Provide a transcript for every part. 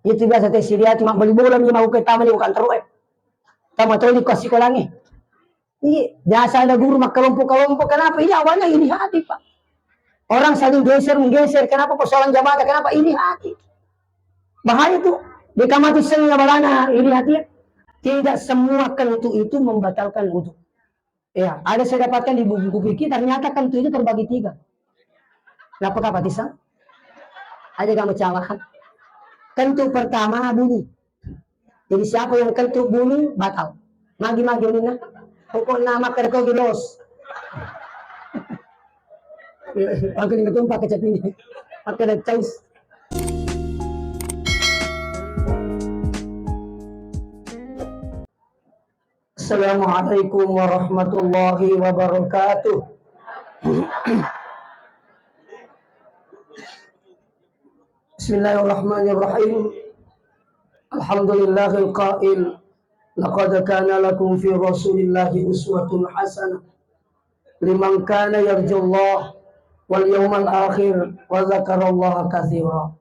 Itu biasa teh siria cuma beli bola ni mau ke taman bukan terus. Taman terus dikasih kolangi. Iya, biasa ada guru mak kelompok-kelompok. Kenapa? Ini awalnya ini hati, Pak. Orang saling menggeser. Kenapa persoalan jabatan? Kenapa ini hati? Bahaya tuh. Dikamati sengnya balana ini hati. Tidak semua kentu itu membatalkan wudu. Ya, ada saya dapatkan di buku fikih ternyata kentu itu terbagi 3. Apakah Pak Tisa? Ada kamu cawahan. Kentu pertama bunyi. Jadi siapa yang kentu bunyi batal. Magi-magi ini pokok nama kerko gilos. Aku ini ketumpa kecap ini. Pakai ada caus. Assalamualaikum warahmatullahi wabarakatuh. Bismillahirrahmanirrahim. Alhamdulillahil qail. Laqad kana lakum fi Rasulillahi uswatun hasanah liman kana yarjullah wal yawmal akhir wa dzakarallaha katsira.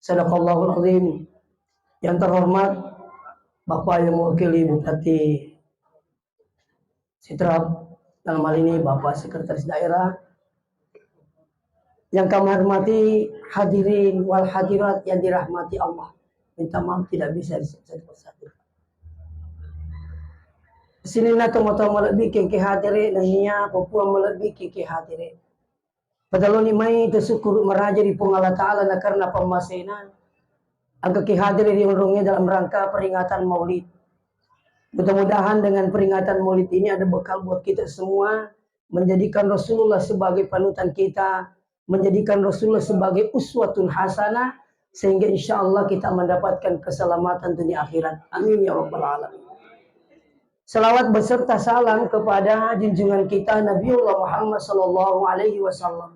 Sadaqallahul azim. Yang terhormat Bapak yang mewakili Bupati Sidrap, dalam hal ini Bapak Sekretaris Daerah, yang kami hormati hadirin wal hadirat yang dirahmati Allah. Minta maaf tidak bisa disebut satu. Sini na tomo-tomo lebih ke hadire nanya Papua melebih ke hadire. Padahal ni mai tersyukur meraja di Allah Ta'ala na karena pemasenan. Angka ke hadire di urungnya dalam rangka peringatan Maulid. Mudah-mudahan dengan peringatan Maulid ini ada bekal buat kita semua menjadikan Rasulullah sebagai panutan kita, menjadikan Rasulullah sebagai uswatun hasanah, sehingga insya Allah kita mendapatkan keselamatan dunia akhirat. Amin ya rabbal alamin. Salawat beserta salam kepada junjungan kita Nabiullah Muhammad sallallahu alaihi wasallam.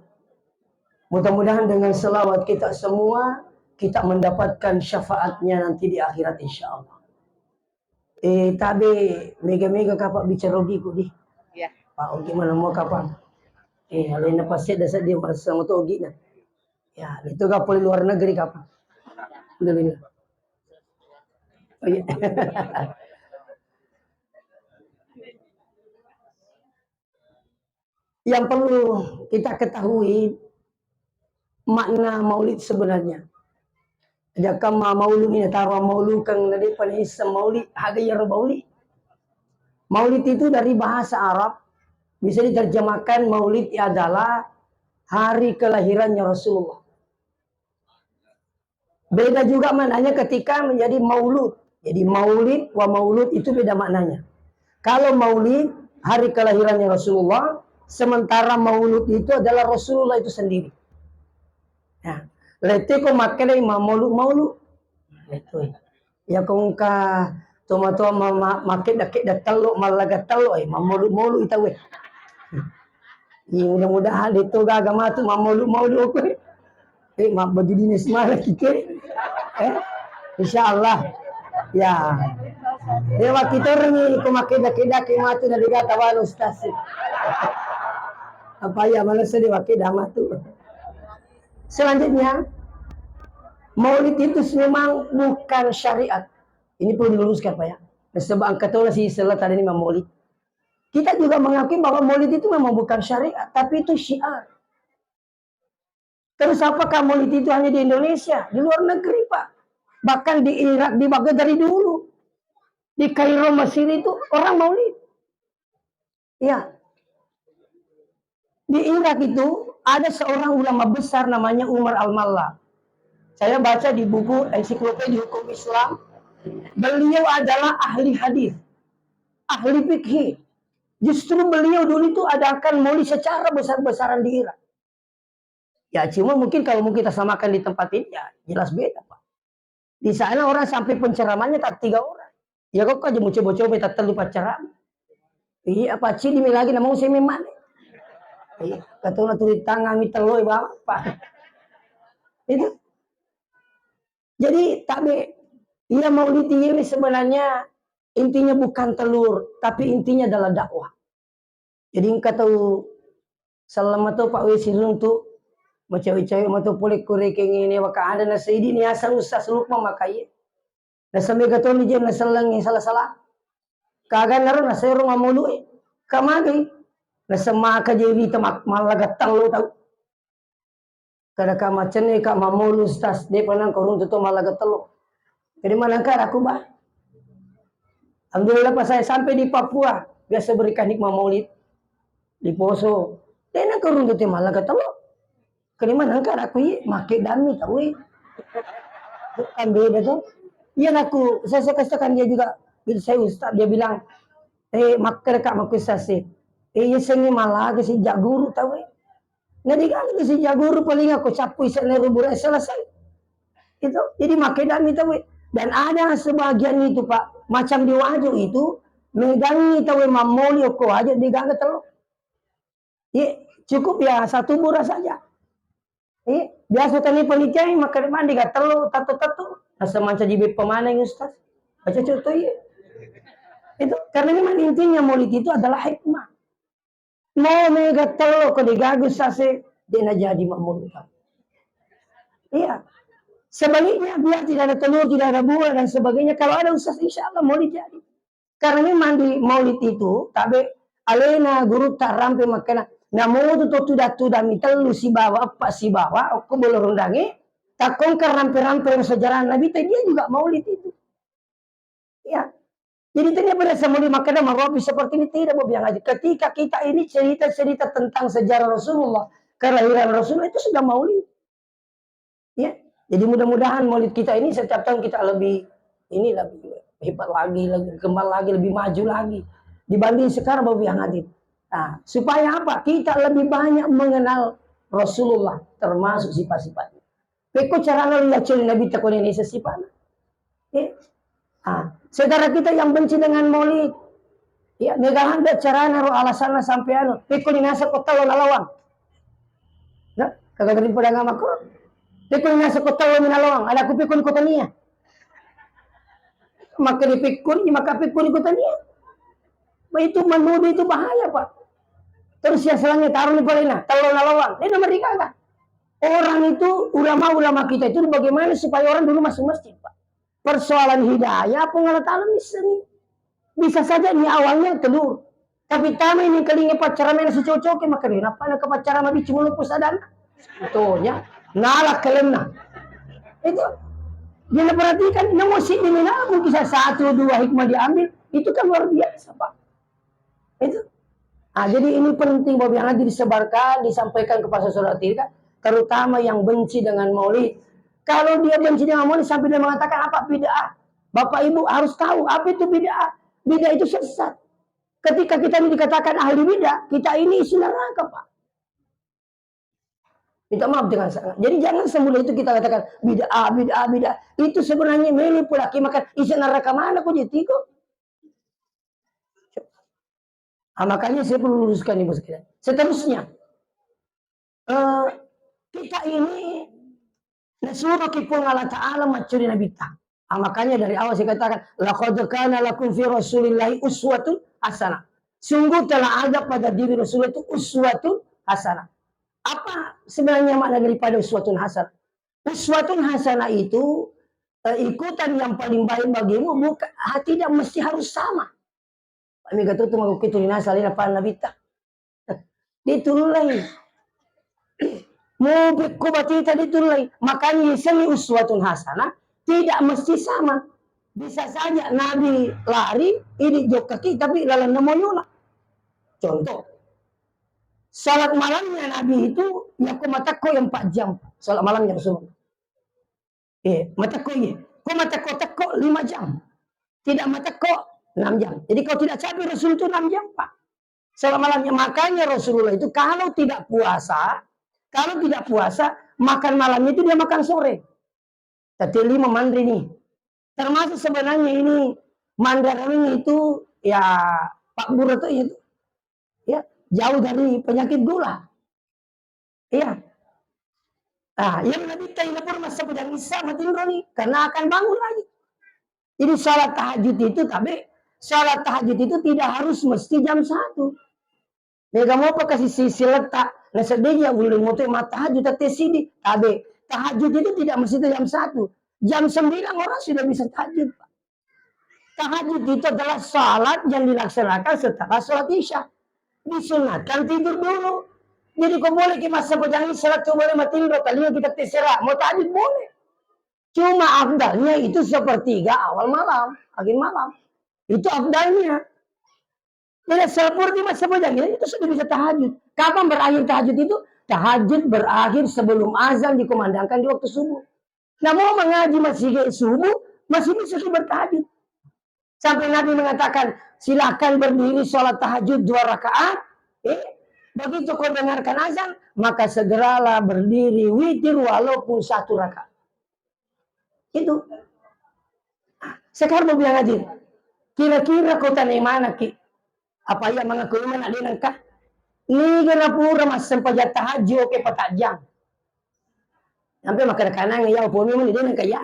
Mudah-mudahan dengan salawat kita semua kita mendapatkan syafaatnya nanti di akhirat insya Allah. Tabe mega-mega kapak bicara giku di. Ya. Pak gimana mau kapan? Alina pasti dasar dia merasa sama tuh gina. Ya, itu gak boleh luar negeri kapan? Dulu. Oh, iya. Yang perlu kita ketahui makna maulid sebenarnya. Jika maulid ini taruh maulid kang dari penisa maulid hagayar maulid. Maulid itu dari bahasa Arab bisa diterjemahkan maulid adalah hari kelahirannya Rasulullah. Beda juga maknanya ketika menjadi maulud. Jadi maulid wa maulud itu beda maknanya. Kalau maulid hari kelahirannya Rasulullah, sementara maulud itu adalah Rasulullah itu sendiri. Nah, lete ko makna maulud. Itu. Ya kung ka toma-toma makin dakik datalo malaga talo maulud itu we. Mudah-mudahan itu agama tu maulud ko. Mak baju dinas malah kita. Insyaallah. Ya. Dewa kita ringi ko makida-kida kimatu na diga tawan ustaz. Apa ya manusia diwakida matu. Selanjutnya, maulid itu memang bukan syariat. Ini perlu diluruskan Pak ya. Sebab angkatnya si istilah tadi ini maulid. Kita juga mengakui bahwa maulid itu memang bukan syariat, tapi itu syiar. Terus apakah maulid itu hanya di Indonesia? Di luar negeri Pak. Bahkan di Irak, di Baghdad dari dulu. Di Kairo, Mesir itu orang maulid. Ya. Di Irak itu ada seorang ulama besar namanya Umar Al-Malla. Saya baca di buku ensiklopedia hukum Islam. Beliau adalah ahli hadis, ahli fikih. Justru beliau dulu itu adakan maulid secara besar-besaran di Irak. Ya cuma mungkin kalau mau kita samakan di tempat ini ya jelas beda Pak. Di sana orang sampai penceramahnya tak 3 orang. Ya kok aja mau coba-coba tak terlupa ceramah. Iya apa sih di lagi namanya saya memang. Iya katanya tulis tangan miteloi Pak. Itu. Jadi tabe iya maulid ini sebenarnya intinya bukan telur, tapi intinya adalah dakwah. Jadi kata selama tu Pak Wisilung tu macam-macam macam boleh kurek ini waka ada nasi ini asal usah seluk memakai. Nasa megaton di na salang salah-salah. Kagan naro na sayro mamulu kamagi. Nasa maka jadi tamak malaga talo tau. Kada ka macene ka mamulus tas de panang korun tuto malaga talo. Jadi manangkar aku bah. Alhamdulillah pas saya sampai di Papua, biasa berikan hikmah maulid di Poso. Tena korun tuto malaga talo. Kani manangkar aku make dami tau Bukan beda tuh. Iya aku, saya katakan dia juga, saya ustaz, dia bilang, makker kak makusasi. Iya sengi malah ke si jaguru tahu. Nanti kan ke si jaguru paling aku capu isane rubur selesai. Itu, jadi makai dami tahu. Dan ada sebagian itu Pak, macam di Wajo itu, megangi tahu mamoli ko aja digangga telur. Iya, cukup ya satu burah saja. Iya, biasa tadi penelitian makan mandi gak telur, tatu-tatu. Asa manca jibe pemana yang Ustaz. Baca contoh ya. Itu karena memang intinya maulid itu adalah hikmah. Mau mega telo ko digagus sase dia na jadi maulid. Iya. Sebaliknya biar tidak ada telur, tidak ada buah dan sebagainya. Kalau ada Ustaz insya Allah maulid jadi. Karena memang di maulid itu tabe alena guru tarampe makana namudu to tuda mitelu si bawa apa si bawa aku boleh rundangi takon rampe-rampe sejarah Nabi dia juga maulid itu. Ya. Jadi tidak pada semuli makanya marobi seperti ini tidak mau bilang aja. Ketika kita ini cerita-cerita tentang sejarah Rasulullah, kelahiran Rasulullah itu sudah maulid. Ya. Jadi mudah-mudahan maulid kita ini setiap tahun kita lebih hebat lagi, lebih kembal lagi, lebih maju lagi dibanding sekarang mau bilang hadir. Nah, supaya apa? Kita lebih banyak mengenal Rasulullah termasuk sifat-sifatnya. Peko cara lihat Nabi takon ini sesifatnya. Ya. Saudara kita yang benci dengan maulid, ya negahan da cara naruh alasan sampai anu, pikul nasa kota lo nalawang. Nah, kagak dari pedang aku. Pikul nasa kota lo nalawang, ada aku pikul kota niya. Maka dipikul, maka pikul kota niya. Itu menuduh itu bahaya, Pak. Terus yang selangnya taruh di palena, talo nalawang. Ini nomor kagak. Orang itu ulama-ulama kita itu bagaimana supaya orang dulu masuk masjid, Pak. Persoalan hidayah pengalaman bisa saja ini awalnya telur tapi tamu ini kalinya pacaran main secocok maka dia apa nak pacaran mah cuma lupa sadana itunya nalak kelena itu dia perhatikan emosi ini mungkin bisa 1-2 hikmah diambil itu kan luar biasa Pak itu jadi ini penting bahwa yang disebarkan disampaikan kepada saudara kita terutama yang benci dengan maulid. Kalau dia benci dengan maulid sampai dia mengatakan apa bid'ah. Bapak Ibu harus tahu apa itu bid'ah. Bid'ah itu sesat. Ketika kita ini dikatakan ahli bid'ah, kita ini isi neraka, Pak. Minta maaf dengan sangat. Jadi jangan semudah itu kita katakan bid'ah. Itu sebenarnya menipu laki makan isi neraka mana kok jadi kok. Makanya saya perlu luruskan Ibu sekalian. Seterusnya. Kita ini nasuruh kipung Allah Ta'ala macuri Nabi ta. Makanya dari awal saya katakan laqad kana lakum fi Rasulillahi uswatun hasanah. Sungguh telah ada pada diri Rasulullah itu uswatun hasanah. Apa sebenarnya makna daripada uswatun hasanah? Uswatun hasanah itu ikutan yang paling baik bagimu bukan tidak mesti harus sama. Kami kata tu mau kita salina pa Nabi ta. Ditulai. Mau batita ditulai. Makanya seni uswatun hasanah tidak mesti sama. Bisa saja Nabi lari, ini jok kaki, tapi lalan namoyola. Contoh. Salat malamnya Nabi itu, ya matako yang 4 jam. Salat malamnya Rasulullah. Matako ya. Kau matako 5 jam. Tidak matako 6 jam. Jadi kalau tidak capek Rasul itu 6 jam Pak. Salat malamnya. Makanya Rasulullah itu kalau tidak puasa, makan malamnya itu dia makan sore. Tapi 5 mandri nih. Termasuk sebenarnya ini mandarin itu ya Pak Buro itu ya jauh dari penyakit gula. Iya. Yang Nabi Taala pun masa pedang Isa matin roni karena akan bangun lagi. Jadi salat tahajud itu tidak harus mesti jam 1. Nega mau apa kasih sisi letak. Nah sedihnya boleh motor mata tahajud tapi sini. Tahajud itu tidak mesti jam 1. Jam 9 orang sudah bisa tahajud, Pak. Tahajud itu adalah salat yang dilaksanakan setelah sholat isya. Disunatkan tidur dulu. Jadi kau boleh ke masa pejang salat kau boleh mati tidur. Kalian kita terserah. Mau tahajud boleh. Cuma afdalnya itu sepertiga awal malam, akhir malam. Itu afdalnya. Jadi seperti masa pejang itu sudah bisa tahajud. Kapan berakhir tahajud itu? Tahajud berakhir sebelum azan dikumandangkan di waktu subuh. Nah mau mengaji masih subuh, masih bisa bertahajud. Sampai Nabi mengatakan, silakan berdiri sholat tahajud 2 rakaat. Begitu kau dengarkan azan, maka segeralah berdiri witir walaupun 1 rakaat. Itu. Sekarang mau bilang hadir. Kira-kira kau tanya mana ki? Apa ya mengaku mana dia nangkah? Ni gana pura mas sempajat tahajud ke patajang. Sampai makan kanan ya pun ini dia nangkah ya.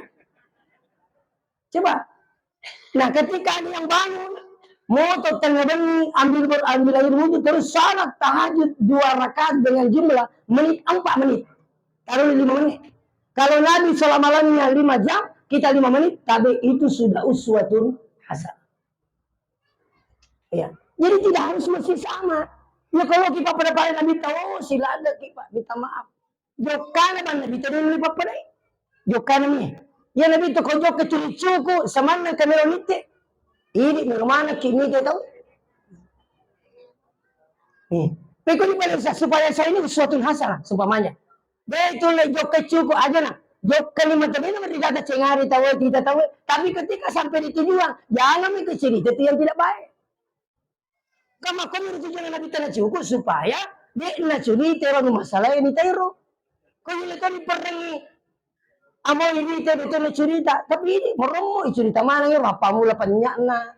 Coba. Nah ketika ada yang bangun, motor tengah bengi, ambil air wudhu terus salat tahajud 2 rakaat dengan jumlah menit 4 menit. Taruh 5 menit. Kalau Nabi selama malamnya 5 jam, kita 5 menit, tapi itu sudah uswatun hasanah. Ya. Jadi tidak harus mesti sama. Ya kalau kita pada Nabi tahu silada kita minta maaf. Jokana ban Nabi tahu ni pada. Jokana ni. Ya Nabi tu kau jok kecuri-cuku samana kamera nite. Ini mana kini dia tahu. Tapi kalau supaya saya ini uswatun hasanah seumpamanya. Dia itu le jok kecuku aja nah. Jok kalimat tadi nama tidak ada cengari tahu tidak tahu. Tapi ketika sampai di tujuan, jangan itu cerita itu yang tidak baik. Kamu menurut tujuan Nabi tanah cukup supaya dia nak curi teror masalah ini teror. Kau boleh kau diperangi. Amo ini betul cerita, tapi ini meromo cerita mana ya apa mula penyakna.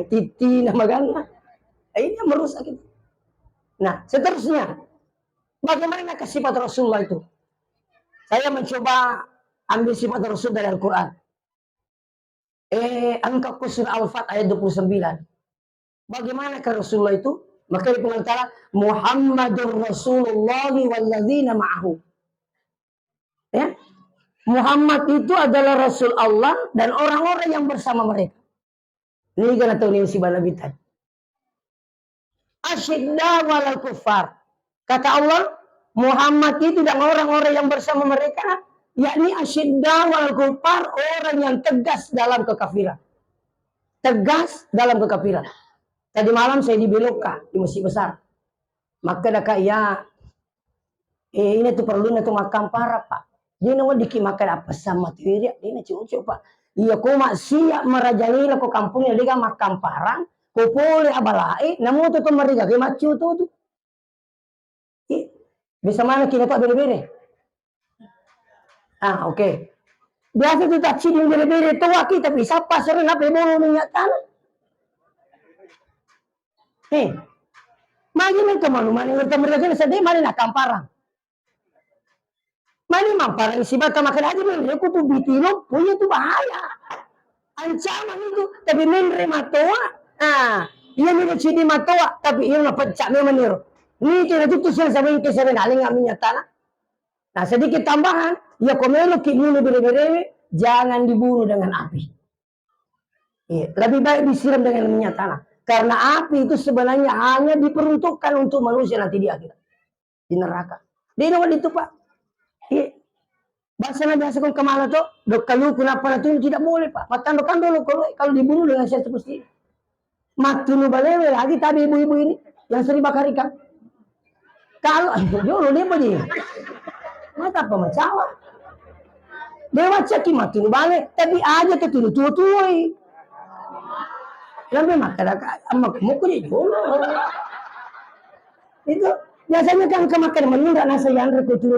Titi nama gana. Ini merusak itu. Nah, seterusnya. Bagaimana sifat Rasulullah itu? Saya mencoba ambil sifat Rasul dari Al-Quran. Angka surah Al-Fat ayat 29. Bagaimana ke Rasulullah itu? Maka di pengantar Muhammadur Rasulullah walladzina ma'ahu. Ya. Muhammad itu adalah Rasul Allah dan orang-orang yang bersama mereka. Ini kan tahu ni si balabitan. Asyidda walal kufar. Kata Allah, Muhammad itu dan orang-orang yang bersama mereka, yakni asyidda walal kufar, orang yang tegas dalam kekafiran. Tegas dalam kekafiran. Tadi malam saya di Beloka, di Masjid Besar. Maka dah kaya, ini tuh perlu tuh makam para pak. Dia nak dikit makan apa sama dia, dia nak cuci pak. Iya kau mak siap merajani lah kau kampungnya dia makam parang, kau boleh abalai, namun tuh mereka kau macu tuh. Bisa mana kita pak bere-bere? Oke. Biasa tuh tak ciri bere-bere tua kita bisa pasar apa yang mau tanah. Magi mereka malu mana mereka mereka sedih mana nak kamparang. Mana mamparang si bata makan aja mereka tuh bitilo punya tuh bahaya. Ancaman itu tapi menerima toa. Ia mina cidi matoa tapi ia nak pecah memang niru. Ni itu nanti tuh saya sampai ke sana naling aminya tanah. Nah sedikit tambahan, ya komelo kimunu bere-bere jangan dibunuh dengan api. Lebih baik disiram dengan minyak tanah. Karena api itu sebenarnya hanya diperuntukkan untuk manusia nanti di akhirat. Di neraka. Dia nama itu pak. Bahasa biasa kau kemana tuh? Kalau kenapa itu tidak boleh pak. Matan dulu kalau dibunuh dengan saya seperti ini. Matunu balewe lagi tadi ibu-ibu ini yang sering bakar ikan. Kalau dulu dia begini. Mata apa macawa? Dia macam matunu bale tapi aja tuh tua. Lalu makan amak mukul itu. Itu biasanya kan kemakan menunda nasi yang tutu.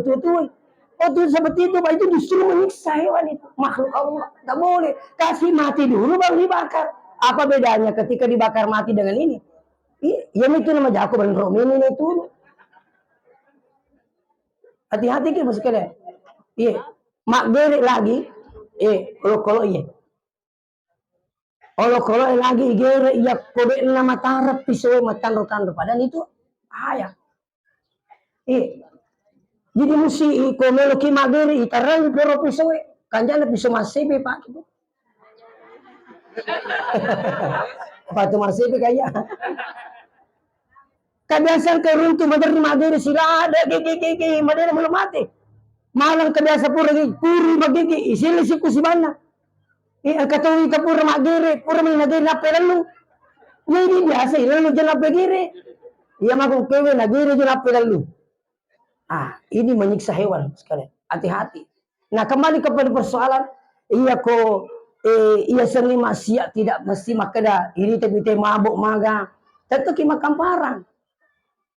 Itu seperti itu, Pak, itu justru menyiksa hewan itu. Makhluk Allah, tak boleh. Kasih mati dulu baru dibakar. Apa bedanya ketika dibakar mati dengan ini? Yang itu nama jago dan romin ini itu. Hati-hati kita sekalian. Mak gerik lagi. Kalau iya. Kalau lagi gerik ya kode nama tarap pisau matando-tando. Padahal itu bahaya. Jadi mesti komelo ki mageri itaran pero pisau. Kanjana bisa masih Pak gitu. Apa itu masih kayak kebiasaan keruntu bener magiri sila ada gigi madera belum mati. Malang kebiasa pura gigi puri bagigi isili siku sibana. Katawi kapura magiri pura magiri na pelalu. Ini biasa lalu jangan begiri. Ia maku kewe nagiri jangan pelalu. Ini menyiksa hewan sekalian. Hati-hati. Nah kembali kepada persoalan iya ko ia seni maksiat tidak mesti makada ini tapi mabuk maga tentu ki makan parang.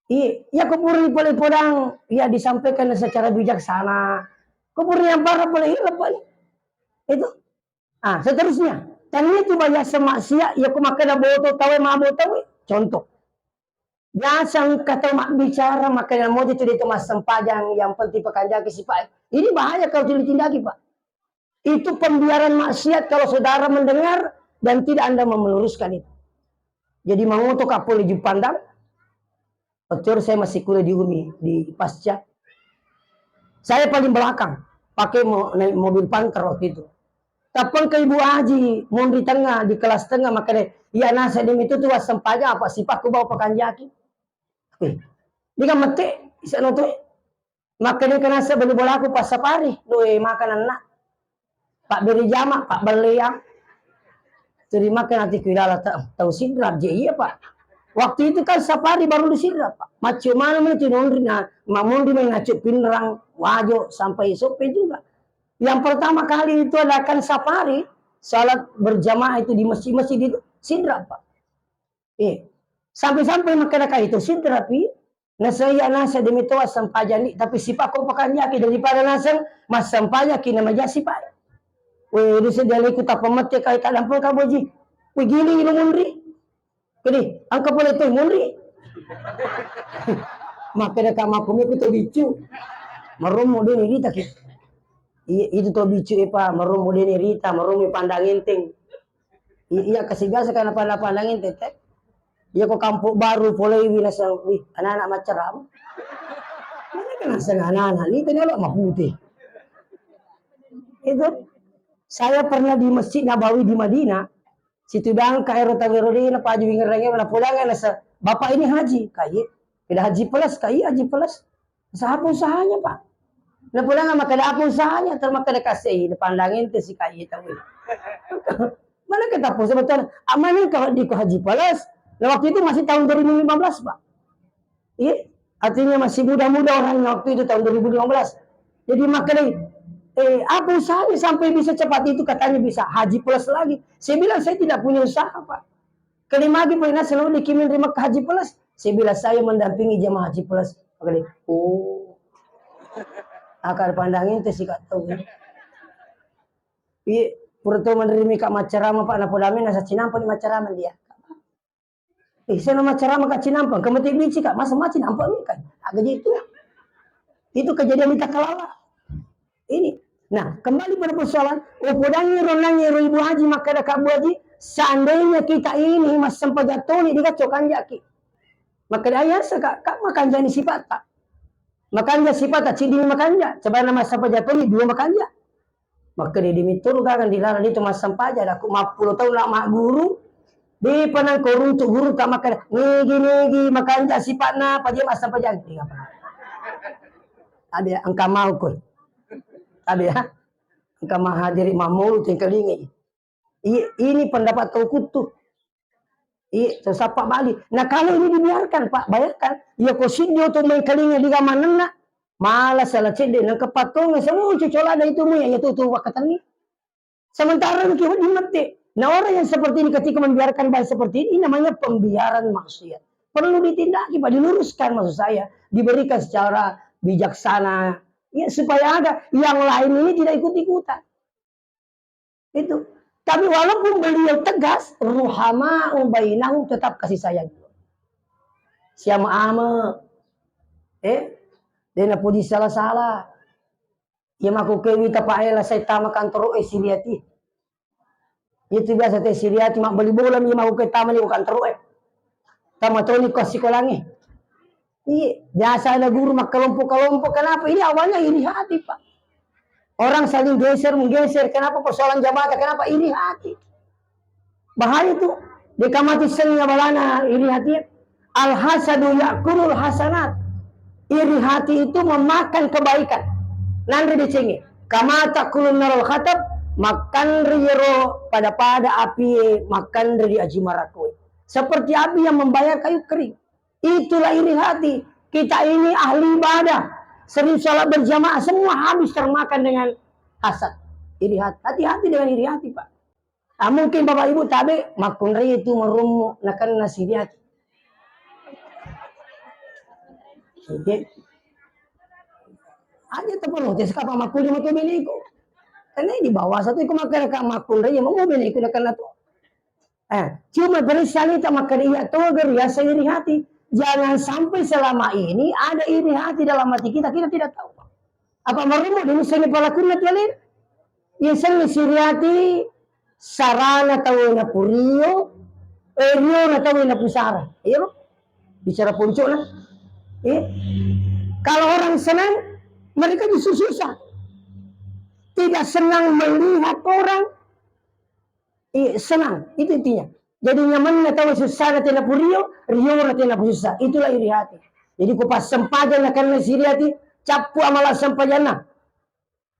Iya kupuri paling podang ya disampaikan secara bijaksana. Kupuri yang parah paling hilap itu. Seterusnya. Dan itu banyak semaksiat ya kumakada boto tawe mabuk tawe. Contoh. Biasa kata mak bicara makanya mau itu mas sempajang yang penting pekanjaki si Pak. Ini bahaya kalau ditindaki Pak. Itu pembiaran maksiat kalau saudara mendengar dan tidak Anda meluruskan itu. Jadi mengutuk kapolri di pandang. Betul saya masih kuliah di UMI di Pasca. Saya paling belakang pakai mobil panter waktu itu. Tapi ke Ibu Haji mau di tengah di kelas tengah makanya ya nasa demi itu tuh sempajang apa si Pak ku bawa pekanjaki. Dia kan mati, bisa nonton. Makanya kena sebeli bola aku pas safari, doi makanan nak. Pak beri jamak, Pak berliang. Jadi makan nanti kira tahu sidrap je iya Pak. Waktu itu kan safari baru disidrap Pak. Macam mana itu nondri na, mamundi main ngacuk pinrang, wajo sampai sope juga. Yang pertama kali itu adakan safari, salat berjamaah itu di masjid-masjid itu sidrap Pak. Sampai-sampai makan itu sidrap nasaya nasa demi toa sampajani tapi si Pak kau pakan yaki daripada nasang mas sampajaki nama jasi Pak. Di sedali ku tak pemete kai tak dampul kaboji. Gili ilmu mundri. Kini angka boleh tu mundri. Maka dah kama kumi ku tu bicu. Marumu dia ni rita ki. Itu tu bicu apa marumu dia ni rita marumu pandang enteng. Iya kasih biasa karena pandang enteng. Iya kok kampung baru boleh binasa anak-anak maceram. Mana kan asal anak-anak ni tanya lo mahmudi. Itu saya pernah di Masjid Nabawi di Madinah. Situ dang kairo tawirudina Pak Haji ngerenge mana pulangan nasa bapak ini haji kaye. Tidak haji plus kaye haji plus. Usaha usahanya Pak. Nah pulangan maka ada apa usahanya termaka ada kasih dipandangin tu si kaye tahu. Mana kita pun sebetulnya amannya kalau di haji plus. Nah, waktu itu masih tahun 2015 Pak. Iya, artinya masih muda-muda orangnya waktu itu tahun 2015. Jadi makanya apa usahanya sampai bisa cepat itu katanya bisa haji plus lagi. Saya bilang saya tidak punya usaha Pak. Kelima lagi pernah selalu dikirim terima ke haji plus. Saya bilang saya mendampingi jemaah haji plus. Makanya, akar pandangin itu sih kak tahu. Iya, purto menerima kak macarama Pak Napolami nasa cinampan di macaraman dia. Saya nama cara maka cinampang, kemetik bici kak, masa macam cinampang ini kan, agak gitu. Itu kejadian minta kelala. Ini, nah kembali pada persoalan, opodangi ronangi Ibu Haji maka ada Kak Bu Haji, seandainya kita ini mas sempat jatuh nih dikacokan jaki, maka ayah kak makan jadi sifat tak, makan jadi sifat tak, cindi makan ya, coba nama sempat jatuh nih dua makan ya, maka dia dimitur kan dilarang itu mas sempat aja, aku 50 tahun nak mak guru. Di panang korun tu guru tak makan negi makan jak sifatna pajak masa pajak ni apa ada angka mau koi ada ya angka mahadiri mamul tu kelingi ini pendapat Taukutu sesapak balik. Nah kalau ini dibiarkan Pak bayarkan ya ko sinyo tu main kelingi di gamanna malas salah cede nang kepatong semua cucola ada itu mu ya tu wakatan ni sementara ni di mati. Nah orang yang seperti ini ketika membiarkan baik seperti ini namanya pembiaran maksiat. Perlu ditindaki Pak, diluruskan maksud saya. Diberikan secara bijaksana. Ya, supaya ada yang lain ini tidak ikut-ikutan. Itu. Tapi walaupun beliau tegas, ruhama bainahum tetap kasih sayang. Siapa ama. Dia puji salah-salah. Ya maku kewi tapaela saya tama kantor siliati. Itu biasa teh siriati mak beli bola mi mau ke taman bukan terus tama toni kos sikolangi. Iya, biasa ada guru mak kelompok-kelompok kenapa? Ini awalnya ini hati Pak. Orang saling geser menggeser. Kenapa persoalan jabatan? Kenapa iri hati? Bahaya itu. Dikamati sennya balana iri hati. Al hasadu yakulul hasanat. Iri hati itu memakan kebaikan. Nanti dicengi. Kamata kulun narol khatab. Makan riyero pada api. Makan dari ajimarakui. Seperti api yang membayar kayu kering. Itulah iri hati. Kita ini ahli ibadah. Sering sholat berjamaah. Semua habis termakan dengan hasad. Iri hati. Hati-hati dengan iri hati, Pak. Nah, mungkin Bapak Ibu tabe. Makun raya itu merumu. Nakan nasi iri hati. Oke. Aja terpenuh. Sekarang makun lima tu beli ko. Karena di bawah satu itu makan kak makun raya. Mau beli ko nakan nato. Cuma berisali tak makan iya tu agar biasa iri hati. Jangan sampai selama ini ada iri hati dalam hati kita tidak tahu. Apa merumu ini sengi palakun na tialin? Yang sengi iri hati sarana tahu na purio, rio na tahu na pusara. Iya lo? Bicara puncuk lah. Kalau orang senang, mereka justru susah. Tidak senang melihat orang, senang. Itu intinya. Jadi nyaman na tahu susah na tina purio, rio na tina pusara. Itulah iri hati. Jadi kupas sempadan na karena iri hati, capu amalah sempajana.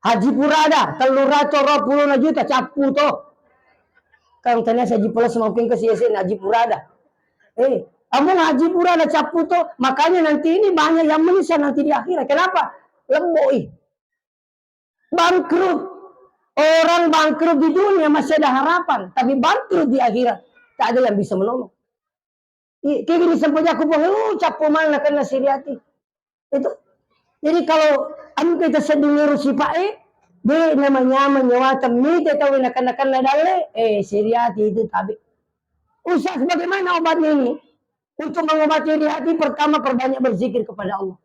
Haji Purada, telur rato 20 juta, capu to. Kang tanya Haji Pula semakin ke CSN Haji Purada. Among Haji Purada capu to, makanya nanti ini banyak yang menyesal nanti di akhirat. Kenapa? Lemboi. Bangkrut. Orang bangkrut di dunia masih ada harapan, tapi bangkrut di akhirat tak ada yang bisa menolong. Kayak gini sampai aku bilang, capu mana kena siriati. Itu. Jadi kalau kita sedang ngurusi Pak dia namanya menyewatan mite tahu nak dale siriati itu tabi. Usah bagaimana obatnya ini? Untuk mengobati iri hati pertama perbanyak berzikir kepada Allah.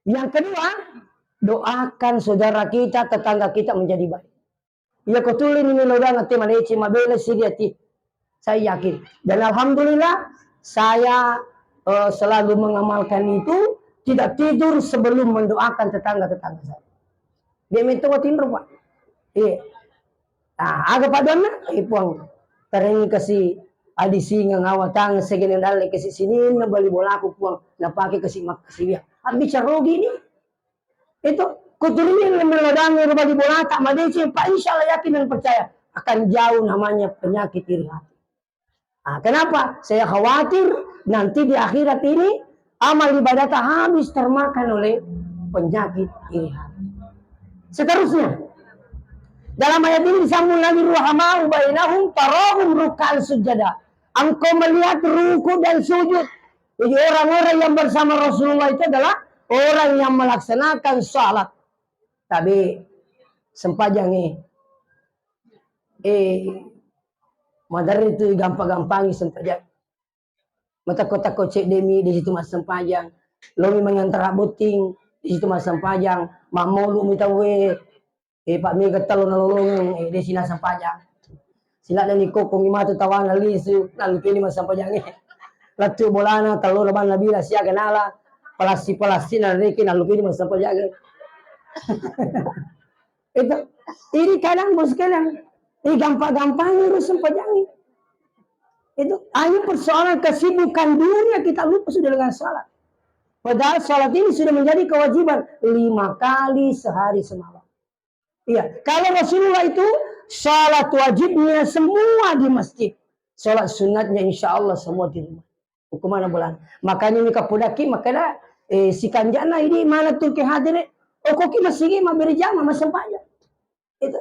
Yang kedua, doakan saudara kita, tetangga kita menjadi baik. Ya kutulin ini lodang ati maneci mabele siriati. Saya yakin dan alhamdulillah saya selalu mengamalkan itu. Tidak tidur sebelum mendoakan tetangga-tetangga saya. Dia minta tindur Pak. Nah, agak padana, puang. Tarengi kasih adisi ngawatang segini dalek kasih sini na bali bola aku puang na pakai kasih makasih dia. Habis carogi ini. Itu kuturin melodang bali bola tak madeci Pak insyaallah yakin dan percaya akan jauh namanya penyakit iri hati. Nah, kenapa? Saya khawatir nanti di akhirat ini amal ibadah tak habis termakan oleh penyakit iri hati. Seterusnya, dalam ayat ini disambung lagi ruhamau bainahum tarahum ruk'an sujada. Engkau melihat ruku dan sujud. Jadi orang-orang yang bersama Rasulullah itu adalah orang yang melaksanakan salat. Tapi sempajang madar itu gampang-gampangi sempajang. Mata kota cek demi di situ mas sempajang. Lomi mengantar buting di situ mas sempajang. Mamolu minta Pak mi ketal nolong di sini sempajang. Sila dan iko kung imatu tawana lisu lalu kini mas sempajang Latu bolana telur ban labila sia kenala palasi na reki lalu kini mas sempajang Itu ini kadang bos kadang ini gampang-gampang urus sempajang Itu hanya persoalan kesibukan dunia kita lupa sudah dengan salat. Padahal salat ini sudah menjadi kewajiban 5 kali sehari semalam. Iya, kalau Rasulullah itu salat wajibnya semua di masjid. Salat sunatnya insya Allah semua di rumah. Hukuman bulan. Makanya ini kapudaki makanya si kanjana ini mana tuh ke hadir. Koki masih mah beri jama masih banyak. Itu.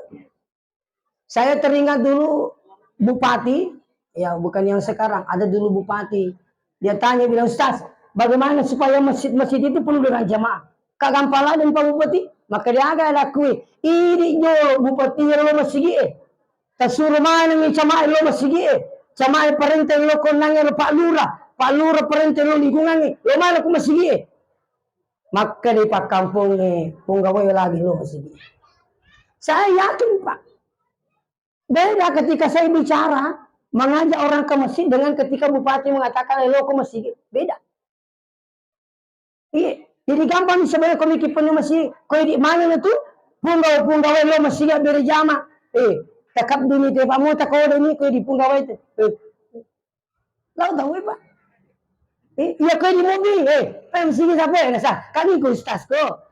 Saya teringat dulu bupati. Ya bukan yang sekarang, ada dulu bupati. Dia tanya bilang, Ustaz, bagaimana supaya masjid itu penuh dengan jamaah? Kagampala dan Pak Bupati, maka dia agak lakui. Ini jo bupati lo masjid. Tasuruh mana ni jamaah lo masjid. Jamaah perintah lo konangnya lo Pak Lurah perintah lo lingkungan lo mana ku masjid. Maka di Pak Kampung punggawai lagi lo masjid. Saya yakin Pak. Beda ketika saya bicara mengajak orang ke masjid dengan ketika bupati mengatakan lo ke masjid beda. Iya, jadi gampang sebenarnya komiki penuh masjid. Kau di mana itu Punggawa lo masih beri jama. Takap dini te pamu takau dini ko di punggawa itu. Lau tahu pak. Iya ko di mobil. Sige siapa ya nasa? Kami ko ustaz ko.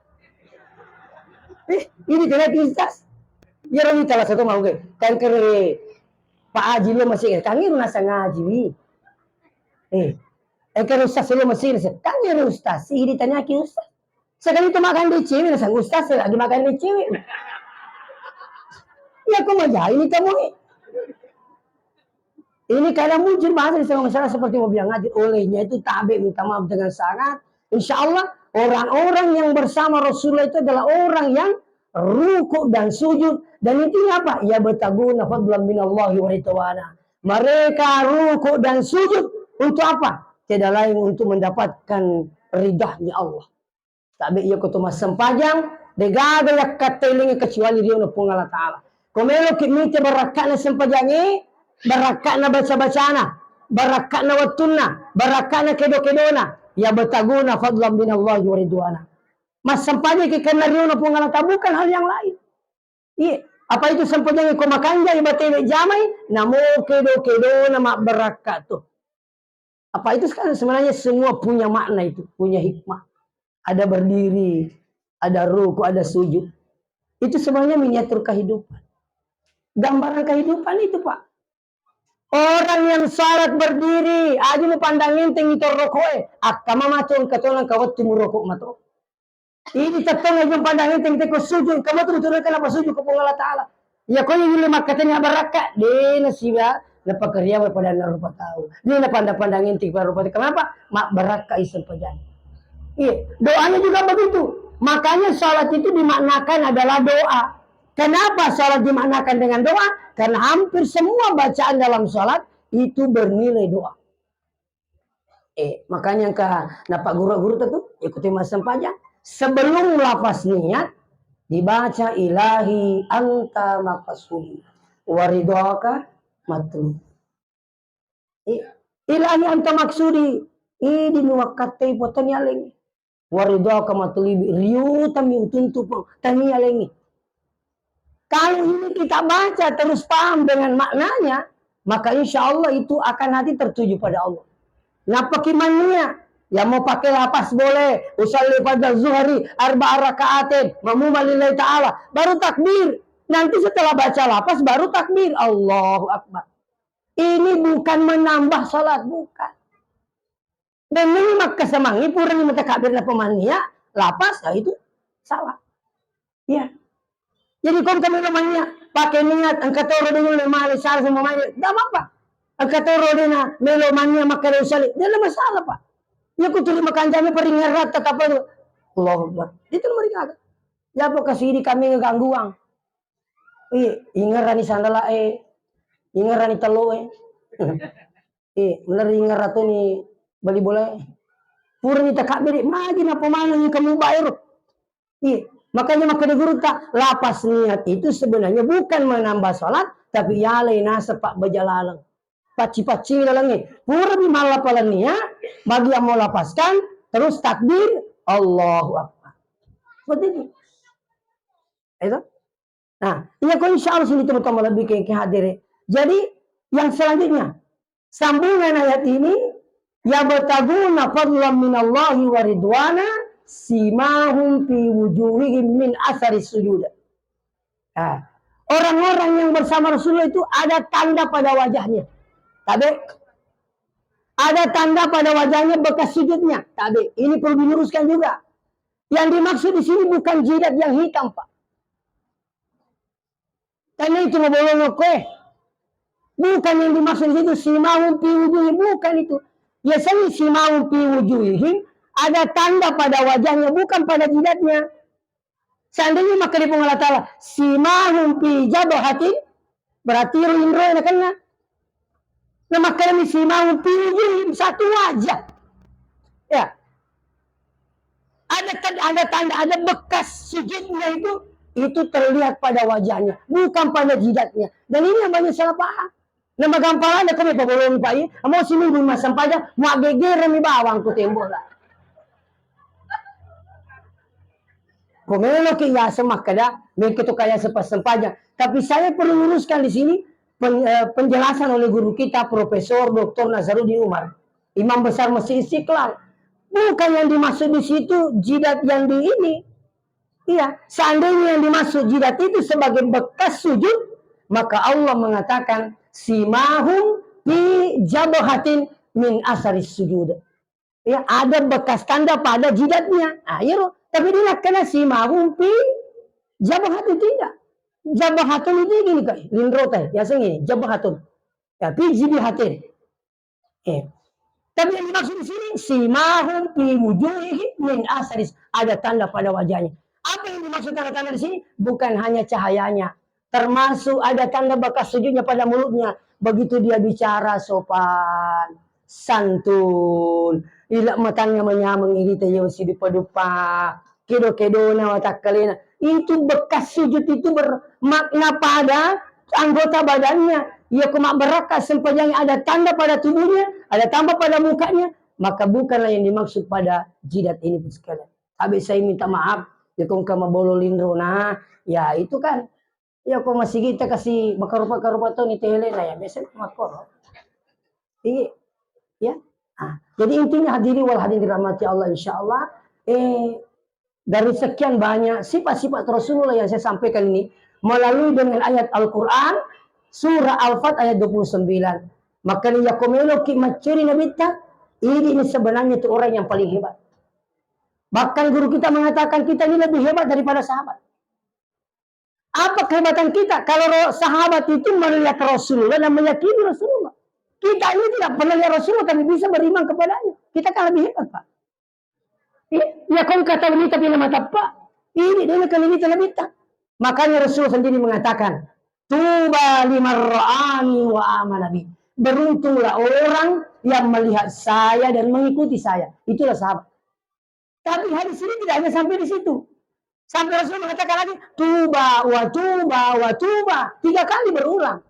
Ini tidak ustaz. Ya orang itu lah satu mau ke. Kan kere Pak Haji lo masih kami nasa ngaji. Kere ustaz lo masih kami ustaz. Ini tanya ki ustaz. Sekali itu makan di cewek nasa ustaz lagi makan di cewek. Ya kok aja ini kamu ini kadang muncul bahasa di sama masyarakat seperti mau bilang ngaji olehnya itu tabe minta maaf dengan sangat. Insya Allah orang-orang yang bersama Rasulullah itu adalah orang yang ruku dan sujud dan intinya apa? Ya betaguna fadlan minallahi wa ridwana. Mereka ruku dan sujud untuk apa? Tidak lain untuk mendapatkan ridahnya Allah. Tabe ia kutuma sempajang degaga yak katelingi kecuali dia untuk Allah Ta'ala. Komelo kimite barakana sempajangi, barakana baca-bacana, barakana wattunna, barakana kedo-kedona, ya betaguna fadlan minallahi wa ridwana. Mas sempajangi karena rio na pungalata bukan hal yang lain. Iya, apa itu sempajangi ko makanja ibatele jamai, namo kedo-kedona mak barakat tuh. Apa itu sebenarnya semua punya makna itu, punya hikmah. Ada berdiri, ada ruku, ada sujud. Itu sebenarnya miniatur kehidupan. Gambaran kehidupan itu pak. Orang yang salat berdiri, aja mau pandangin tinggi torrokoe, akama macon katolang kawat timur rokok mato. Ini tetong aja pandangin tinggi ko sujud, kamu tuh kenapa sujud ke Allah Taala. Ya kau yang lima katanya baraka, dia nasiba, lepas kerja pada narupa tahu. Dia na pandangin tinggi rupa kenapa? Mak baraka isan pejan. Iya, doanya juga begitu. Makanya salat itu dimaknakan adalah doa. Kenapa salat dimaknakan dengan doa? Karena hampir semua bacaan dalam salat itu bernilai doa. Makanya Pak guru-guru itu ikuti mas sempajang. Sebelum lafaz niat dibaca ilahi anta maqsudi waridhaka matlub. Ilahi anta maksudi ini nuwakate potanya lengi. Waridhaka matlub riu tami utuntu tani lengi. Kalau ini kita baca terus paham dengan maknanya, maka insya Allah itu akan nanti tertuju pada Allah. Nah pakimannya, ya mau pakai lapas boleh, usalli pada zuhri arba'a raka'atin, mamuma lillahi ta'ala, baru takbir. Nanti setelah baca lapas baru takbir, Allahu Akbar. Ini bukan menambah salat, bukan. Dan ini maka semangi pura ni matakabir na pemania, lapas, nah itu salah. Ya. Jadi kalau kami namanya pakai niat angkat toro dengan lemah sal sama maya, tidak apa-apa. Angkat toro dengan melomania maka usali, tidak masalah pak. Ya aku tulis makan jami peringat tetap itu. Allah Akbar. Itu meringat. Ya apa kasih ini kami ngegangguang. Ingat ni sandala ingat ni telo bener ingat ratu ni beli boleh. Pura ni takabir, magi na pemana ni kamu bayar. Makanya maka diguru tak lapas niat itu sebenarnya bukan menambah sholat, tapi yalai nasa pak bajalalang. Paci-paci dalangi. Pura bimalah palania, bagi yang mau lapaskan, terus takbir, Allahu Akbar. Seperti itu. Itu. Nah, iya kok insya Allah sini teman-teman lebih ke hadir. Jadi, yang selanjutnya, sambungan ayat ini, ya bataguna fadlan minallahi wa ridwana, simahum fi wujuhihim min asari sujud. Nah, orang-orang yang bersama Rasulullah itu ada tanda pada wajahnya. Tabe. Ada tanda pada wajahnya bekas sujudnya. Tabe. Ini perlu diluruskan juga. Yang dimaksud di sini bukan jidat yang hitam, Pak. Karena itu bolong kue. Bukan yang dimaksud di situ simahum fi wujuhihim, bukan itu. Biasanya simahum fi wujuhihim ada tanda pada wajahnya, bukan pada jidatnya. Seandainya maka di Allah Ta'ala, simahum fi jabahatin, berarti ruin-ruin kan ya? Nah maka ini simahum fi wujuhihim, satu wajah. Ya. Ada tanda, ada bekas sujudnya itu terlihat pada wajahnya, bukan pada jidatnya. Dan ini yang banyak salah paham. Nama gampang ada kami pabolong Pak I, mau sini rumah sampahnya, mau geger mi bawang ku tembok lah. Komelo ke ya semakada, mereka itu kaya sempaja. Tapi saya perlu luruskan di sini penjelasan oleh guru kita Profesor Dr. Nazaruddin Umar, Imam Besar Masjid Istiqlal. Bukan yang dimaksud di situ jidat yang di ini. Iya, seandainya yang dimaksud jidat itu sebagai bekas sujud, maka Allah mengatakan simahum fi jabahatin min asaris sujud. Ya, ada bekas tanda pada jidatnya. Ah, iya, tapi dia kena simahum fi jabahatin tidak. Jabahatun itu gini kak, lindro teh, ya ini jabahatun. Tapi jibihatin. Tapi yang dimaksud di sini simahum fi wujuhihim min asaris, ada tanda pada wajahnya. Apa yang dimaksud tanda-tanda di sini? Bukan hanya cahayanya, termasuk ada tanda bekas sujudnya pada mulutnya. Begitu dia bicara sopan, santun, ilak matanya menyamang ini teh si di padupa, kedo-kedo na watakalena. Itu bekas sujud itu bermakna pada anggota badannya. Ia kemak berakas sempajang ada tanda pada tubuhnya, ada tanda pada mukanya, maka bukanlah yang dimaksud pada jidat ini sekalian. Habis saya minta maaf, ya kong kama bolo lindro nah, ya itu kan, ya kok masih kita kasih makarupa-karupa tuh nih Helena ya, biasanya makor. Iya, ya. Nah, jadi intinya hadirin wal hadirin dirahmati Allah insyaallah. Dari sekian banyak sifat-sifat Rasulullah yang saya sampaikan ini melalui dengan ayat Al-Quran. Surah Al-Fat ayat 29. Maka ni yakumelo ki macuri nabita. Ini sebenarnya itu orang yang paling hebat. Bahkan guru kita mengatakan kita ini lebih hebat daripada sahabat. Apa kehebatan kita? Kalau sahabat itu melihat Rasulullah dan meyakini Rasulullah. Kita ini tidak pernah lihat Rasulullah tapi bisa beriman kepadanya. Kita kan lebih hebat, Pak. Ya kau kata ini tapi nama pak. Ini dia kali ini nabita. Makanya Rasulullah sendiri mengatakan, Tuba limarra'ani wa amanabi. Beruntunglah orang yang melihat saya dan mengikuti saya. Itulah sahabat. Tapi hadis ini tidak hanya sampai di situ. Sampai Rasul mengatakan lagi, tuba wa tuba wa tuba. 3 kali berulang.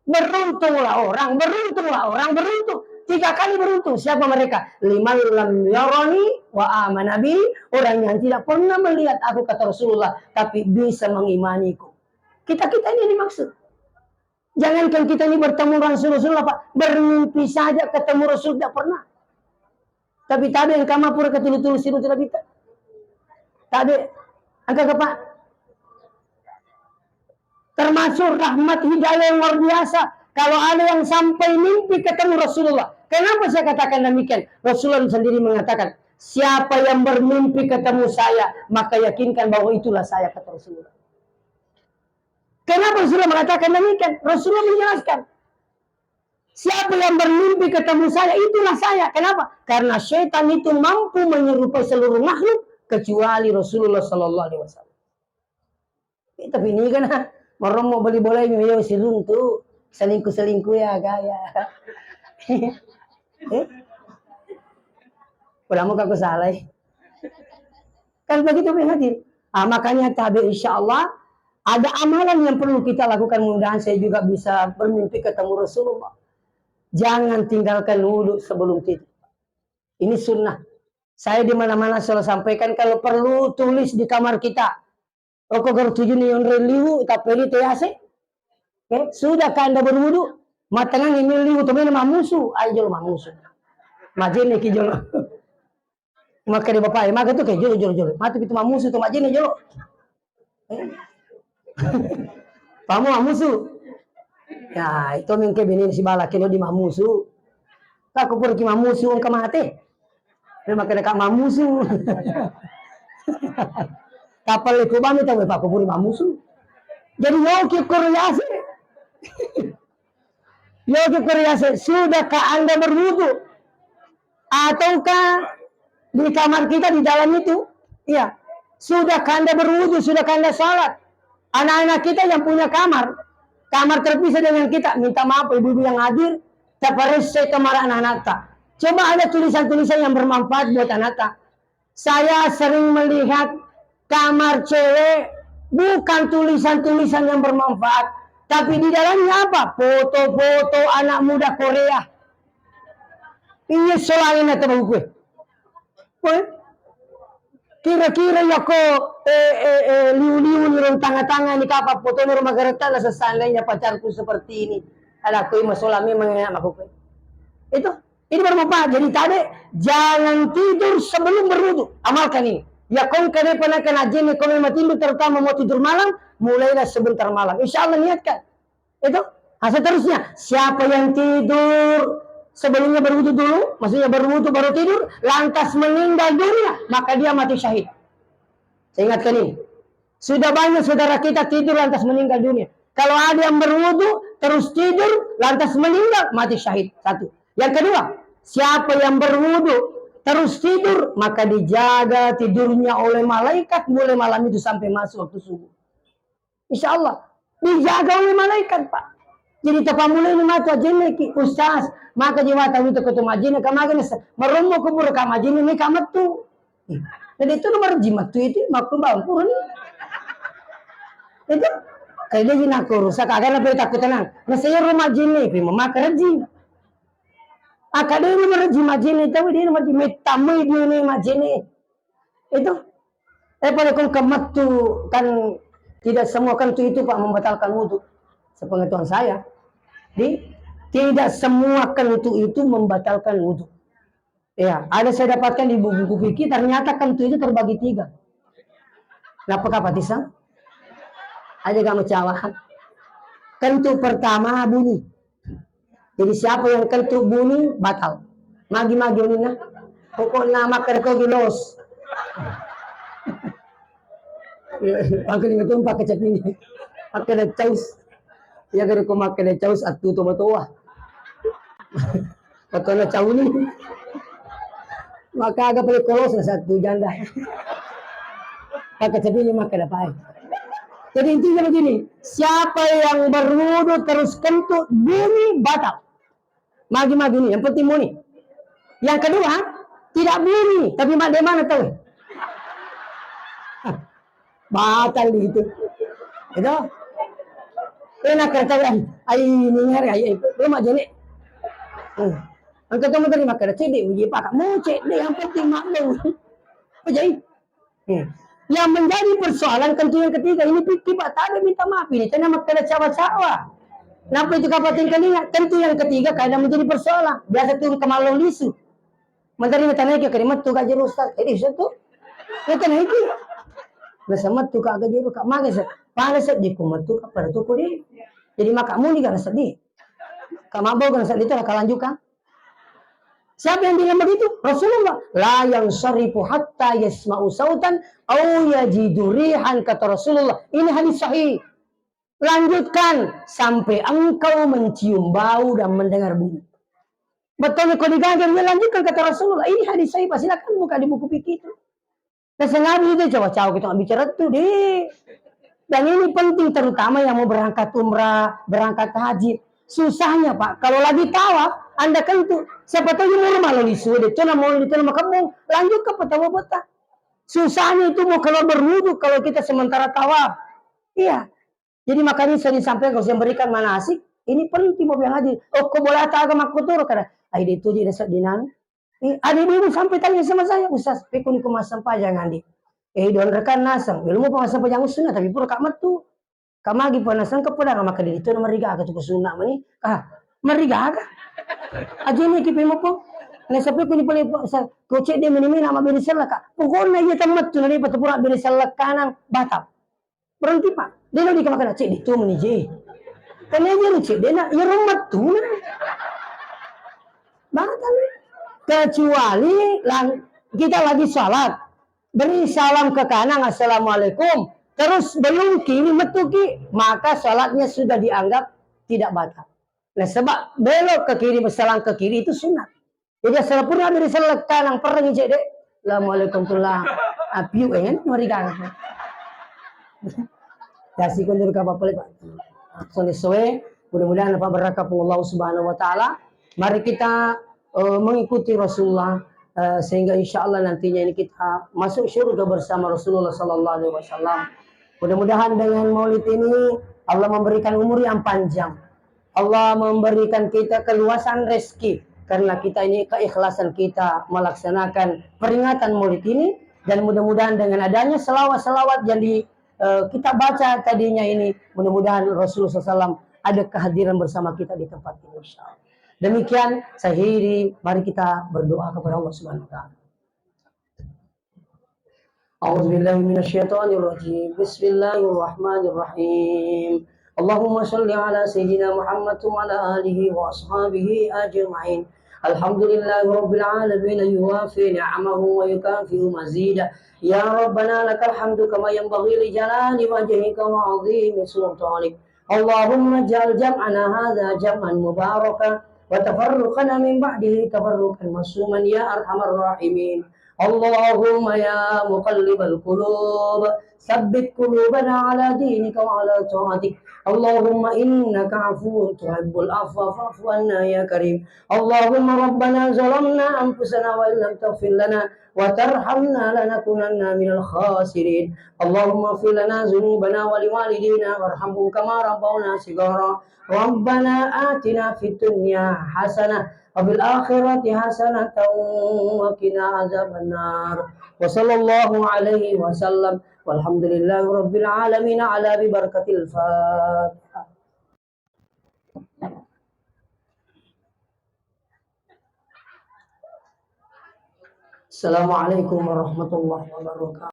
Beruntunglah orang, beruntung. 3 kali beruntung. Siapa mereka? Liman lam yarani wa amanabi. Orang yang tidak pernah melihat aku, kata Rasulullah, tapi bisa mengimaniku. Kita ini dimaksud. Jangankan kita ini bertemu Rasulullah, Pak. Bermimpi saja ketemu Rasul tidak pernah. Tapi tadi yang kama pura ketulu-tulu siru tidak bisa. Tadi angka Pak. Termasuk rahmat hidayah yang luar biasa. Kalau ada yang sampai mimpi ketemu Rasulullah. Kenapa saya katakan demikian? Rasulullah sendiri mengatakan, siapa yang bermimpi ketemu saya, maka yakinkan bahwa itulah saya, kata Rasulullah. Kenapa Rasulullah mengatakan demikian? Rasulullah menjelaskan. Siapa yang bermimpi ketemu saya, itulah saya. Kenapa? Karena syaitan itu mampu menyerupai seluruh makhluk kecuali Rasulullah Sallallahu Alaihi Wasallam. Tapi ini kan orang mau beli bola ini ya si runtuh, selingkuh ya gaya. Udah mau aku salah. Kan begitu hadir. Makanya tabi insyaallah. Ada amalan yang perlu kita lakukan, mudah-mudahan saya juga bisa bermimpi ketemu Rasulullah. Jangan tinggalkan wudhu sebelum tidur. Ini sunnah. Saya di mana-mana selalu sampaikan, kalau perlu tulis di kamar kita. Oko tujuh niyon reliu tapi ini tease. Sudah Anda berwudhu, matangan ini liu temen mamusu, ayo mamusu. Majene ki jolo. Maka di bapak, maka tuh kayak jolo. Mati itu mamusu tuh majene jolo. Pamu mamusu. Ya, itu mungkin benin si bala kilo di mamusu. Tak pergi mamusu ang kamate. Memang kena kak mamusu. Kapal itu bami tahu pak kupuri mamusu. Jadi yoki korease. Yoki korease. Sudahkah Anda berwudu? Ataukah di kamar kita di dalam itu? Iya. Sudahkah Anda berwudu? Sudahkah Anda salat? Anak-anak kita yang punya kamar terpisah dengan kita, minta maaf ibu-ibu yang hadir, saya kamar anak-anak. Coba ada tulisan-tulisan yang bermanfaat buat anak. Saya sering melihat kamar cewek, bukan tulisan-tulisan yang bermanfaat, tapi di dalamnya apa? Foto-foto anak muda Korea. Ini selain atau buku. Kira-kira ya ko liu-liu ni tanga-tanga ni kapa foto ni rumah gereta lah seandainya pacarku seperti ini. Ada aku masolami mengenai aku. Itu ini bermanfaat. Jadi tadi jangan tidur sebelum berwudu. Amalkan ini. Ya kau kena pernah kena jin kau memang tidur terutama mau tidur malam, mulailah sebentar malam. Insya Allah niatkan. Itu. Nah, seterusnya siapa yang tidur sebelumnya berwudu dulu, maksudnya berwudu baru tidur, lantas meninggal dunia, maka dia mati syahid. Saya ingatkan ini. Sudah banyak saudara kita tidur lantas meninggal dunia. Kalau ada yang berwudu terus tidur lantas meninggal, mati syahid. Satu. Yang kedua, siapa yang berwudu terus tidur, maka dijaga tidurnya oleh malaikat mulai malam itu sampai masuk waktu subuh. Insya Allah dijaga oleh malaikat, Pak. Jadi tapamulai ni matu ajene ki ustaz, maka jiwa tahu itu ketemu ajene kamagen meromo kubur kamajene ni kamat tu. Jadi itu nomor jimat tu itu maklum bampun. Itu kayak dia jina ko rusak agak lebih takut tenang. Nah saya rumah jini prima maka rejim. Akademi nomor jimat jini tahu dia nomor jimat tamu dia ni majene. Itu. Pada kau kamat tu kan tidak semua kan tu itu Pak membatalkan wudu. Sepengetahuan saya, tidak semua kentu itu membatalkan wudhu. Ya, ada saya dapatkan di buku-buku fikih ternyata kentu itu terbagi 3. Apakah Pak Tisang? Ada kamu cawahan. Kentu pertama bunyi. Jadi siapa yang kentu bunyi batal. Magi-magi ini nah. Pokoknya makan kau gilos. Aku ingat tuh pakai cat ini. Pakai caus. Ya kira ko makanya caus at tuto matoa. Kato na caw ni. Maka agak pala kolos na sa janda. Pagkasabi niya makadapay. Jadi intinya begini, siapa yang berwudu terus kentut bunyi batal. Magi-magi ini, yang penting bunyi. Yang kedua, tidak bunyi, tapi di mana tahu? Batal gitu. Itu. Enak kerjaan, ay ningar ay belum aja nih. Ang ketemu tadi makan cedek, uji pakak mau cedek yang penting maklum. Apa jadi? Yang menjadi persoalan tentu yang ketiga ini tiba tadi minta maaf ini, karena makan cawa-cawa. Kenapa itu kapatin kalian? Tentu yang ketiga karena menjadi persoalan. Biasa turun ke malu lisu. Menteri tanya ke kerimat tu gaji ustaz, itu tu. Kita naik. Bersama tu kak gaji kak mages. Panas di kumatu pada tu kudi. Jadi maka muli kan sedih. Kamabau kan sedih itu akan lanjutkan. Siapa yang bilang begitu? Rasulullah. La yang syarifu hatta yasma'u sautan au yajidu rihan kata Rasulullah. Ini hadis sahih. Lanjutkan sampai engkau mencium bau dan mendengar bunyi. Betul kau diganjar dia lanjutkan kata Rasulullah. Ini hadis sahih. Silakan buka di buku fikih itu. Nah sengaja itu coba-coba kita nggak bicara tuh deh. Dan ini penting terutama yang mau berangkat umrah, berangkat haji. Susahnya Pak, kalau lagi tawaf, Anda kan tuh, siapa tahu yang mau lalu lisu, itu mau itu nama kamu, lanjut ke peta-peta. Susahnya itu mau kalau berwudu, kalau kita sementara tawaf. Iya. Jadi makanya saya disampaikan kalau saya berikan manasik, ini penting mau bilang haji. Oh, kok boleh tak agama kotor karena ada itu jadi dinan. Ada ibu sampai tanya sama saya, Ustaz, pikun kemas sampah jangan di. Don rekan nasang, belum mau pengasam panjang sunnah tapi pura kak matu. Kamagi panasang kepada maka dari itu meriga ke tuku sunnah mani. Meriga ka. Aja ni kipi mo po. Nah sabi ko ni pala sa koche dia minimi nama binisal ka. Pokoknya iya tamat tu nari patapura binisal kanang batap. Berhenti Pak. Dia nak dikamakan cek itu menije. Karena dia cek dia nak ya rumah tu. Batal. Kecuali kita lagi salat. Beri salam ke kanan, assalamualaikum. Terus belum kiri metuki, maka salatnya sudah dianggap tidak batal. Nah sebab belok ke kiri, bersalam ke kiri itu sunat. Jadi sempurna dari salat kanan pernah ngecek deh. Assalamualaikum tullah. Apiu kan mereka. Kasih kunjung ke apa Pak. Soalnya mudah-mudahan apa berkah Allah Subhanahu Wa Taala. Mari kita mengikuti Rasulullah. Sehingga insya Allah nantinya ini kita masuk surga bersama Rasulullah Sallallahu Alaihi Wasallam. Mudah-mudahan dengan maulid ini Allah memberikan umur yang panjang. Allah memberikan kita keluasan rezeki karena kita ini keikhlasan kita melaksanakan peringatan maulid ini Dan mudah-mudahan dengan adanya selawat-selawat yang kita baca tadinya ini, mudah-mudahan Rasulullah SAW ada kehadiran bersama kita di tempat ini, insyaallah. Demikian saya akhiri, mari kita berdoa kepada Allah Subhanahu wa taala. A'udzubillahi minasyaitonir rajim. Bismillahirrahmanirrahim. Allahumma shalli ala sayyidina Muhammad wa ala alihi wa ashabihi ajma'in. Alhamdulillahi rabbil alamin yuwafi ni'amahu wa yukafi'u mazida. Ya Rabbana lakal hamdu kama yanbaghi li jalali wajhika wa 'azimi sultanik. Allahumma ij'al jam'ana hadza jam'an mubarakan wa tafarruqana min ba'dihi tafarruqan masuman ya arhamar rahimin. اللهم يا مقلب القلوب ثبت قلوبنا على دينك وعلى طاعتك اللهم إنك عفو تحب العفو فاعف عنا يا كريم اللهم ربنا ظلمنا أنفسنا وإن لم تغفر لنا وترحمنا لنكونن من الخاسرين اللهم اغفر لنا ذنوبنا ولوالدينا وارحمهم كما ربونا صغارا ربنا آتنا في الدنيا حسنة وفي الآخرة حسنة وقنا عذاب النار وصلى الله عليه وسلم والحمد لله رب العالمين على ببركة الفاتحة. السلام عليكم ورحمة الله وبركاته.